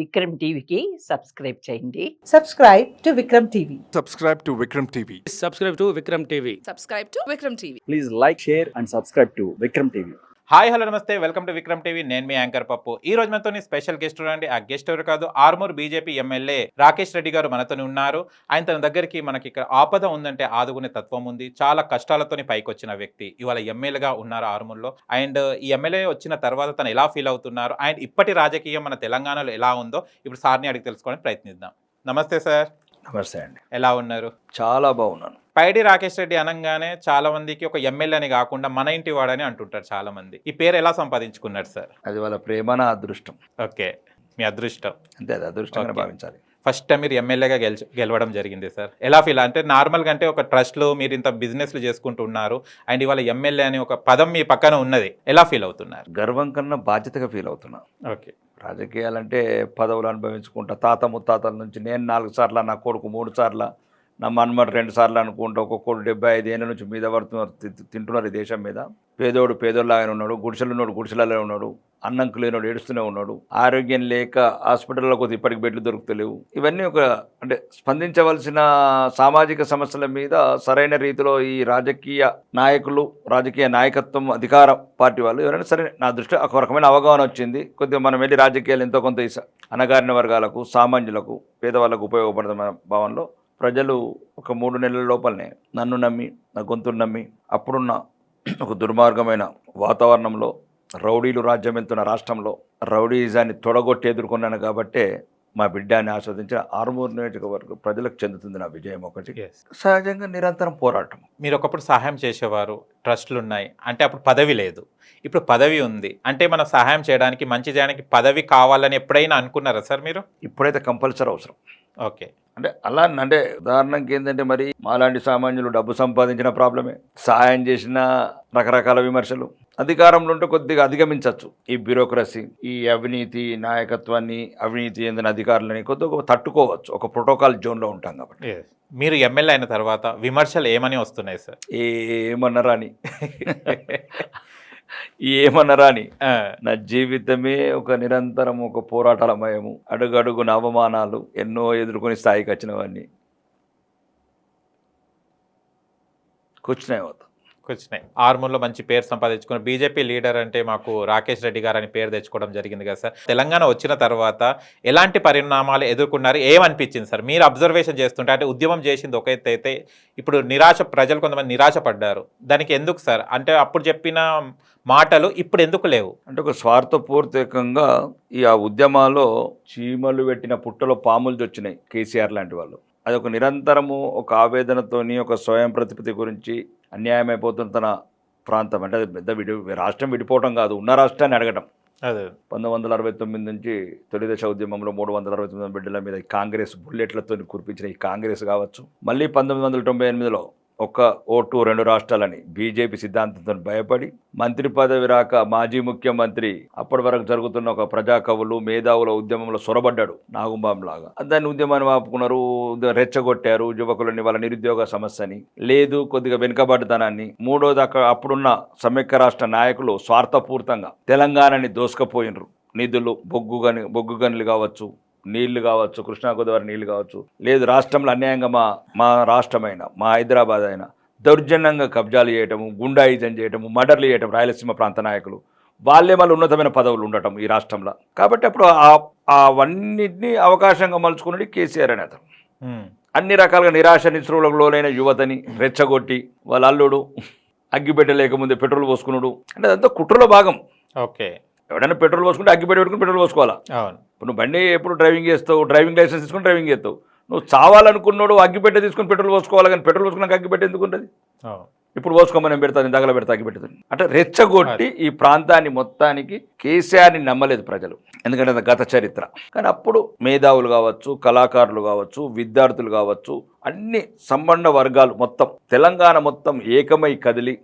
విక్రమ్ టీవీకి సబ్స్క్రైబ్ చేయండి. Subscribe to Vikram TV. Subscribe to Vikram TV. Subscribe to Vikram TV. Subscribe to Vikram TV. Please like, share and subscribe to Vikram TV. Hi hello నమస్తే, welcome to Vikram TV. నేను మీ anchor పప్పు. ఈ రోజు మనతో special guest రండి. ఆ guest ఎవరు కాదు, ఆర్మూర్ బీజేపీ ఎమ్మెల్యే రాకేష్ రెడ్డి గారు మనతోని ఉన్నారు. ఆయన తన దగ్గరికి మనకి ఇక్కడ ఆపద ఉందంటే ఆదుకునే తత్వం ఉంది. చాలా కష్టాలతోని పైకి వచ్చిన వ్యక్తి ఇవాళ ఎమ్మెల్యేగా ఉన్నారు ఆర్మూర్లో. అండ్ ఈ ఎమ్మెల్యే వచ్చిన తర్వాత తను ఎలా ఫీల్ అవుతున్నారు, అండ్ ఇప్పటి రాజకీయం మన తెలంగాణలో ఎలా ఉందో ఇప్పుడు సార్ని అడిగి తెలుసుకోవడానికి ప్రయత్నిద్దాం. నమస్తే సార్. నమస్తే అండి. ఎలా ఉన్నారు? చాలా బాగున్నాను. పైడి రాకేష్ రెడ్డి అనగానే చాలా మందికి ఒక ఎమ్మెల్యే అని కాకుండా మన ఇంటి వాడని అంటుంటారు చాలా మంది. ఈ పేరు ఎలా సంపాదించుకున్నారు సార్? అది వాళ్ళ ప్రేమ, నా అదృష్టం. ఓకే, మీ అదృష్టం. అంతే, అది అదృష్టంగా భావించాలి. ఫస్ట్ టైం మీరు ఎమ్మెల్యేగా గెలవడం జరిగింది సార్. ఎలా ఫీల్? అంటే నార్మల్గా అంటే ఒక ట్రస్ట్లో మీరు ఇంత బిజినెస్లు చేసుకుంటున్నారు అండ్ ఇవాళ ఎమ్మెల్యే అని ఒక పదం మీ పక్కన ఉన్నది, ఎలా ఫీల్ అవుతున్నారు? గర్వం కన్నా బాధ్యతగా ఫీల్ అవుతున్నా. ఓకే, రాజకీయాలంటే పదవులు అనుభవించుకుంటా, తాత ముత్తాతల నుంచి నేను 4 సార్లు, నా కొడుకు 3 సార్లు, నా మన్మడు 2 సార్లు అనుకుంటా, ఒక్కొక్కడు 75 ఏళ్ళ నుంచి మీద పడుతున్నారు, తింటున్నారు ఈ దేశం మీద. పేదోడు పేదోళ్ళలాగానే ఉన్నాడు, గుడిసెలు ఉన్నాడు గుడిసెలలో ఉన్నాడు, అన్నంకు లేనోడు ఏడుస్తూనే ఉన్నాడు, ఆరోగ్యం లేక హాస్పిటల్లో కొద్ది ఇప్పటికి బెడ్లు దొరుకుతలేవు. ఇవన్నీ అంటే స్పందించవలసిన సామాజిక సమస్యల మీద సరైన రీతిలో ఈ రాజకీయ నాయకులు, రాజకీయ నాయకత్వం, అధికార పార్టీ వాళ్ళు ఎవరైనా సరే నా దృష్టి ఒక రకమైన అవగాహన వచ్చింది. కొద్దిగా మనం వెళ్ళి రాజకీయాలు ఎంతో కొంత అణగారిన వర్గాలకు, సామాన్యులకు, పేదవాళ్ళకు ఉపయోగపడుతున్న భావనలో ప్రజలు ఒక 3 నెలల లోపలనే నన్ను నమ్మి, నా గొంతును నమ్మి, అప్పుడున్న ఒక దుర్మార్గమైన వాతావరణంలో, రౌడీలు రాజ్యం వెళ్తున్న రాష్ట్రంలో రౌడీజాన్ని తొడగొట్టి ఎదుర్కొన్నాను కాబట్టే మా బిడ్డాన్ని ఆస్వాదించిన ఆర్మూర్ నియోజకవర్గం ప్రజలకు చెందుతుంది నా విజయం. ఒకటి సహజంగా నిరంతరం పోరాటం. మీరు ఒకప్పుడు సహాయం చేసేవారు, ట్రస్టులు ఉన్నాయి అంటే అప్పుడు పదవి లేదు, ఇప్పుడు పదవి ఉంది అంటే మనం సహాయం చేయడానికి, మంచి చేయడానికి పదవి కావాలని ఎప్పుడైనా అనుకున్నారా సార్ మీరు? ఇప్పుడైతే కంపల్సరీ అవసరం. ఓకే, అంటే అలా అంటే ఉదాహరణకి ఏంటంటే, మరి మాలాంటి సామాన్యులు డబ్బు సంపాదించిన ప్రాబ్లమే, సహాయం చేసిన రకరకాల విమర్శలు, అధికారంలో ఉంటే కొద్దిగా అధిగమించవచ్చు ఈ బ్యూరోక్రసీ, ఈ అవినీతి నాయకత్వాన్ని, అవినీతి చెందిన అధికారులని కొద్దిగా తట్టుకోవచ్చు, ఒక ప్రోటోకాల్ జోన్లో ఉంటాం కాబట్టి. మీరు ఎమ్మెల్యే అయిన తర్వాత విమర్శలు ఏమని వస్తున్నాయి సార్? ఏమన్నరాని నా జీవితమే ఒక నిరంతరం ఒక పోరాటాలమయము, అడుగడుగున అవమానాలు ఎన్నో ఎదుర్కొని స్థాయికి వచ్చినవన్నీ కూర్చున్నాయి. ఆర్మూర్లో మంచి పేరు సంపాదించుకుని బీజేపీ లీడర్ అంటే మాకు రాకేష్ రెడ్డి గారు అని పేరు తెచ్చుకోవడం జరిగింది కదా సార్. తెలంగాణ వచ్చిన తర్వాత ఎలాంటి పరిణామాలు ఎదుర్కొన్నారు, ఏమనిపించింది సార్ మీరు అబ్జర్వేషన్ చేస్తుంటే? అంటే ఉద్యమం చేసింది ఒక ఎత్తు అయితే ఇప్పుడు ప్రజలు కొంతమంది నిరాశ పడ్డారు, దానికి ఎందుకు సార్? అంటే అప్పుడు చెప్పిన మాటలు ఇప్పుడు ఎందుకు లేవు? అంటే ఒక స్వార్థపూర్వకంగా ఆ ఉద్యమాల్లో చీమలు పెట్టిన పుట్టలో పాములు వచ్చినాయి కేసీఆర్ లాంటి వాళ్ళు. అది ఒక నిరంతరము ఒక ఆవేదనతోని, ఒక స్వయం ప్రతిపత్తి గురించి, అన్యాయం అయిపోతున్న తన ప్రాంతం అంటే అది పెద్ద రాష్ట్రం విడిపోవటం కాదు, ఉన్న రాష్ట్రాన్ని అడగటం. 1969 నుంచి తొలి దశ ఉద్యమంలో 369 బిడ్డల మీద కాంగ్రెస్ బుల్లెట్లతో కురిపించిన ఈ కాంగ్రెస్ కావచ్చు, మళ్ళీ 1998లో ఒక్క ఓటు 2 రాష్ట్రాలని బీజేపీ సిద్ధాంతంతో భయపడి మంత్రి పదవి రాక మాజీ ముఖ్యమంత్రి అప్పటి వరకు జరుగుతున్న ఒక ప్రజా కవులు, మేధావుల ఉద్యమంలో సొరబడ్డాడు నాగుంబాంలాగా. దాన్ని ఉద్యమాన్ని ఆపుకున్నారు, రెచ్చగొట్టారు యువకులని, వాళ్ళ నిరుద్యోగ సమస్యని, లేదు కొద్దిగా వెనుకబడ్డతనాన్ని. మూడోది అప్పుడున్న సమైక్య రాష్ట్ర నాయకులు స్వార్థపూర్తంగా తెలంగాణని దోసుకపోయినరు. నిధులు, బొగ్గు గనులు కావచ్చు, నీళ్లు కావచ్చు, కృష్ణా గోదావరి నీళ్లు కావచ్చు, లేదు రాష్ట్రంలో అన్యాయంగా మా రాష్ట్రమైన మా హైదరాబాద్ అయినా దౌర్జన్యంగా కబ్జాలు చేయటము, గుండాయిజం చేయటము, మర్డర్లు చేయటం రాయలసీమ ప్రాంత నాయకులు, వాళ్ళే మళ్ళీ ఉన్నతమైన పదవులు ఉండటం ఈ రాష్ట్రంలో. కాబట్టి అప్పుడు అవన్నిటినీ అవకాశంగా మలుచుకున్నది కేసీఆర్ అనే అతను. అన్ని రకాలుగా నిరాశ నిస్పృహలకు లోనైన యువతని రెచ్చగొట్టి, వాళ్ళ అల్లుడు అగ్గిపెట్టలేకముందే పెట్రోల్ పోసుకున్నాడు అంటే అదంతా కుట్రలో భాగం. ఓకే, ఎవడైనా పెట్రోల్ పోసుకుంటే అగ్గిపెట్టి పెట్టుకుని పెట్రోల్ పోసుకోవాలా? ఇప్పుడు నువ్వు బండి ఎప్పుడు డ్రైవింగ్ చేస్తావు, డ్రైవింగ్ లైసెన్స్ తీసుకుని డ్రైవింగ్ చేస్తావు. నువ్వు చావాలనుకున్నాడు అగ్గిపెట్టి తీసుకుని పెట్రోల్ పోసుకోవాలి, కానీ పెట్రోల్ పోసుకున్నాక అగ్గిపెట్టి ఎందుకు ఉంటుంది? ఇప్పుడు పోసుకోమని నేను పెడతాను, దగ్గర పెడతా అగ్గిపెట్టుతుంది అంటే రెచ్చగొట్టి ఈ ప్రాంతాన్ని మొత్తానికి కేసీఆర్ని నమ్మలేదు ప్రజలు, ఎందుకంటే అది గత చరిత్ర. కానీ అప్పుడు మేధావులు కావచ్చు, కళాకారులు కావచ్చు, విద్యార్థులు కావచ్చు, అన్ని సంబంధ వర్గాలు మొత్తం తెలంగాణ మొత్తం ఏకమై కదిలి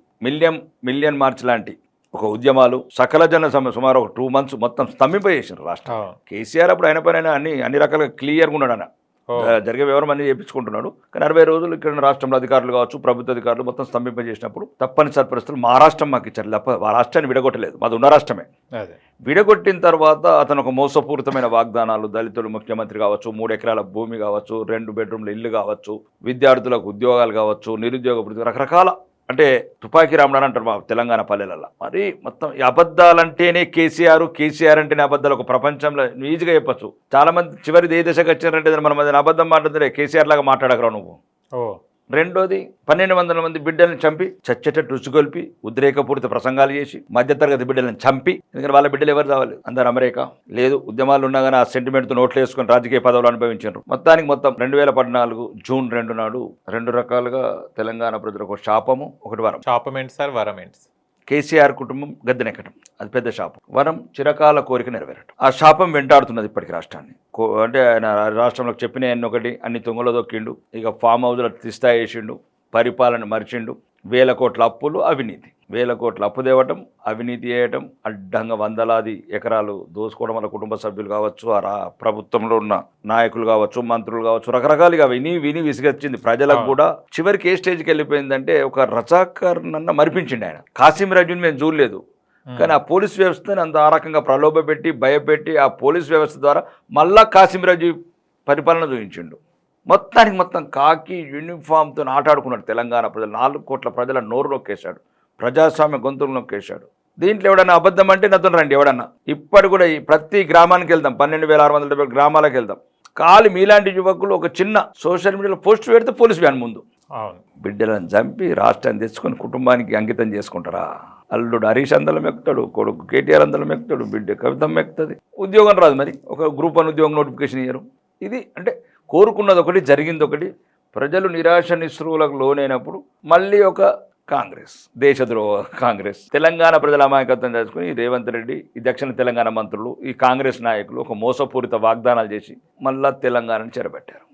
మిలియన్ మార్చ్ లాంటి ఒక ఉద్యమాలు, సకల జన సుమారు ఒక 2 months మొత్తం స్తంభింపజేసారు రాష్ట్రం. కేసీఆర్ అప్పుడు ఆయన పైన అన్ని రకాలుగా క్లియర్గా ఉన్నాడు. ఓ. జరిగే వివరం అన్ని చేయించుకుంటున్నాడు. కానీ 60 రోజులు ఇక్కడ రాష్ట్రంలో అధికారులు కావచ్చు, ప్రభుత్వ అధికారులు మొత్తం స్తంభింపజేసినప్పుడు తప్పనిసరి పరిస్థితులు మా రాష్ట్రం మాకు ఇచ్చారు. తప్ప ఆ రాష్ట్రాన్ని విడగొట్టలేదు, మాది ఉన్న రాష్ట్రమే. అదే విడగొట్టిన తర్వాత అతను ఒక మోసపూరితమైన వాగ్దానాలు, దళితులు ముఖ్యమంత్రి కావచ్చు, 3 ఎకరాల భూమి కావచ్చు, 2 బెడ్రూమ్ల ఇల్లు కావచ్చు, విద్యార్థులకు ఉద్యోగాలు కావచ్చు, నిరుద్యోగ వృత్తి, రకరకాల అంటే తుపాకీ రామడాని అంటారు మా తెలంగాణ పల్లెలలో. మరి మొత్తం ఈ అబద్ధాలంటేనే కేసీఆర్ అంటేనే అబద్ధాలు ఒక ప్రపంచంలో ఈజీగా చెప్పచ్చు. చాలా మంది చివరిది ఏ దశకు వచ్చినారంటే మన మధ్య అబద్ధం మాట్లాడితే కేసీఆర్ లాగా మాట్లాడకరా నువ్వు. ఓ రెండోది 1200 మంది బిడ్డల్ని చంపి చచ్చేటట్టు రుచిగొల్పి ఉద్రేకపూరిత ప్రసంగాలు చేసి మధ్యతరగతి బిడ్డలను చంపి, ఎందుకంటే వాళ్ళ బిడ్డలు ఎవరు కావాలి, అందరు అమెరికా లేదు ఉద్యమాలు ఉన్నా కానీ ఆ సెంటిమెంట్తో నోట్లు వేసుకొని రాజకీయ పదవులు అనుభవించారు. మొత్తానికి మొత్తం 2014 జూన్ 2 నాడు 2 రకాలుగా తెలంగాణ ప్రజలకు ఒక శాపము, ఒకటి వరం. శాపం ఏంటి సార్, వరం ఏంటి? కేసీఆర్ కుటుంబం గద్దెనెక్కడం అది పెద్ద శాపం, వరం చిరకాల కోరిక నెరవేరటం. ఆ శాపం వెంటాడుతున్నది ఇప్పటికి రాష్ట్రాన్ని. అంటే ఆయన రాష్ట్రంలోకి చెప్పిన అన్ని అన్ని తుంగలో దొక్కిండు, ఇక ఫామ్ హౌస్లో తిస్తా వేసిండు, పరిపాలన మరిచిండు, 1000 కోట్ల అప్పులు, అవినీతి, 1000 కోట్ల అప్పు తేవటం, అవినీతి చేయటం, అడ్డంగా వందలాది ఎకరాలు దోసుకోవడం వల్ల కుటుంబ సభ్యులు కావచ్చు, ఆ ప్రభుత్వంలో ఉన్న నాయకులు కావచ్చు, మంత్రులు కావచ్చు, రకరకాలుగా విని విసిగొచ్చింది ప్రజలకు కూడా. చివరికి ఏ స్టేజ్కి వెళ్ళిపోయిందంటే ఒక రజాకర్నన్న మరిపించిండు ఆయన. కాసిం రాజుని మేము చూడలేదు, కానీ ఆ పోలీస్ వ్యవస్థని అంత ఆ రకంగా ప్రలోభపెట్టి భయపెట్టి ఆ పోలీస్ వ్యవస్థ ద్వారా మళ్ళా కాసిం రాజు పరిపాలన చూపించిండు. మొత్తం కాకి యూనిఫామ్తో ఆటాడుకున్నాడు తెలంగాణ ప్రజలు. 4 కోట్ల ప్రజల నోరు నొక్కేశాడు, ప్రజాస్వామ్య గొంతులు నొక్కేశాడు. దీంట్లో ఎవడన్నా అబద్ధం అంటే నాతో రండి ఎవడన్నా. ఇప్పటి కూడా ఈ ప్రతి గ్రామానికి వెళ్దాం, 12,670 గ్రామాలకు వెళ్దాం. కాలి మీలాంటి యువకులు ఒక చిన్న సోషల్ మీడియాలో పోస్ట్ పెడితే పోలీస్ వ్యాన్ ముందు బిడ్డలను చంపి రాష్ట్రాన్ని తెచ్చుకొని కుటుంబానికి అంకితం చేసుకుంటారా? అల్లుడు హరీష్ అందలం ఎక్కుతాడు, కొడుకు కేటీఆర్ అందలం ఎక్కుతాడు, బిడ్డ కవితం ఎక్కుతుంది. ఉద్యోగం రాదు, మరి ఒక గ్రూప్ 1 ఉద్యోగం నోటిఫికేషన్ ఇయ్యరు. ఇది అంటే కోరుకున్నది ఒకటి, జరిగింది ఒకటి. ప్రజలు నిరాశ నిస్పృహలకు లోనైనప్పుడు మళ్ళీ ఒక కాంగ్రెస్, దేశద్రోహ కాంగ్రెస్, తెలంగాణ ప్రజల అమాయకత్వం చేసుకుని రేవంత్ రెడ్డి, ఈ దక్షిణ తెలంగాణ మంత్రులు, ఈ కాంగ్రెస్ నాయకులు ఒక మోసపూరిత వాగ్దానాలు చేసి మళ్ళా తెలంగాణను చెరబెట్టారు.